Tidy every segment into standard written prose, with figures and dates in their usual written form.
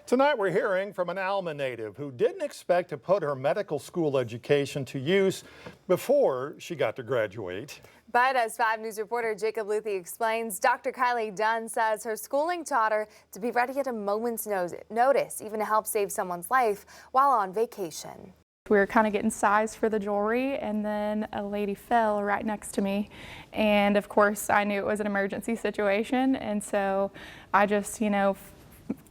Tonight we're hearing from an Alma native who didn't expect to put her medical school education to use before she got to graduate. But as 5 News reporter Jacob Luthi explains, Dr. Kylie Dunn says her schooling taught her to be ready at a moment's notice, even to help save someone's life while on vacation. We were kind of getting sized for the jewelry, and then a lady fell right next to me. And of course, I knew it was an emergency situation, and so I just,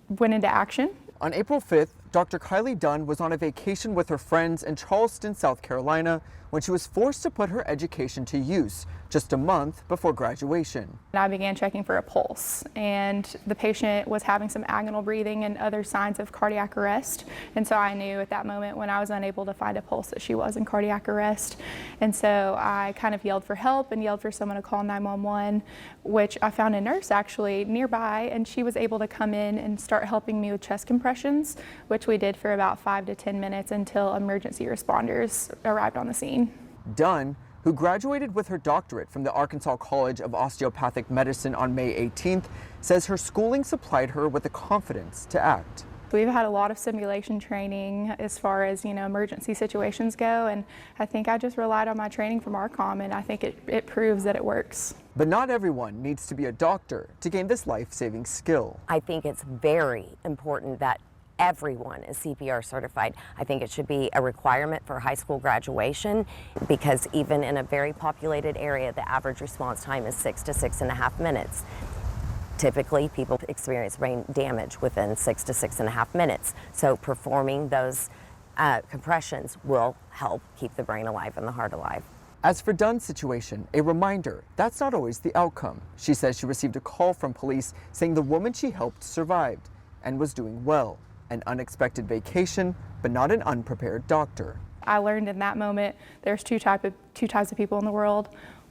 went into action. On April 5th, Dr. Kylie Dunn was on a vacation with her friends in Charleston, South Carolina, when she was forced to put her education to use just a month before graduation. I began checking for a pulse, and the patient was having some agonal breathing and other signs of cardiac arrest. And so I knew at that moment when I was unable to find a pulse that she was in cardiac arrest. And so I kind of yelled for help and yelled for someone to call 911, which I found a nurse actually nearby, and she was able to come in and start helping me with chest compressions, which we did for about 5 to 10 minutes until emergency responders arrived on the scene. Dunn, who graduated with her doctorate from the Arkansas College of Osteopathic Medicine on May 18th, says her schooling supplied her with the confidence to act. We've had a lot of simulation training as far as, emergency situations go, and I think I just relied on my training from ARCOM, and I think it proves that it works. But not everyone needs to be a doctor to gain this life-saving skill. I think it's very important that everyone is CPR certified. I think it should be a requirement for high school graduation, because even in a very populated area, the average response time is 6 to 6.5 minutes. Typically, people experience brain damage within 6 to 6.5 minutes. So performing those compressions will help keep the brain alive and the heart alive. As for Dunn's situation, a reminder, that's not always the outcome. She says she received a call from police saying the woman she helped survived and was doing well. An unexpected vacation, but not an unprepared doctor. I learned in that moment there's two types of people in the world.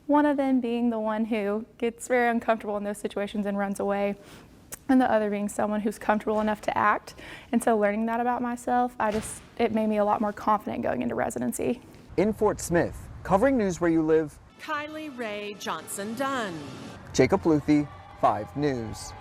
One of them being the one who gets very uncomfortable in those situations and runs away, and the other being someone who's comfortable enough to act. And so learning that about myself, it made me a lot more confident going into residency. In Fort Smith, covering news where you live, Kylie Ray Johnson Dunn. Jacob Luthi, 5 News.